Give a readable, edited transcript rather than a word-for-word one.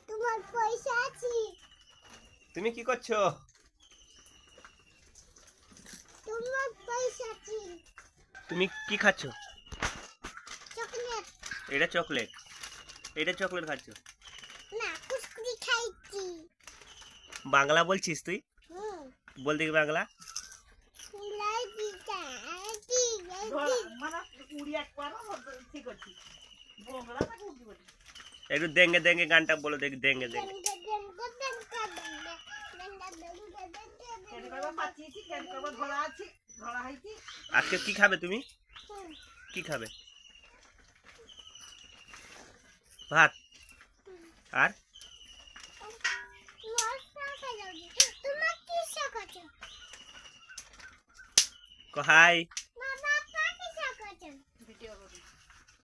তোমার পয়সা আছে। তুমি কি করছো? তোমার পয়সা আছে। তুমি কি খাচ্ছ? চকলেট। এটা চকলেট। এটা চকলেট খাচ্ছ? না, কুরকুরি খাইছি। বাংলা বলছিস তুই? হুম। বল দেখি বাংলা। একটু দেঙ্গে দেঙ্গে গানটা বলো দেখি, দেঙ্গে দেঙ্গে। আজকে কি খাবে তুমি? কি খাবে? ভাত আর হাই।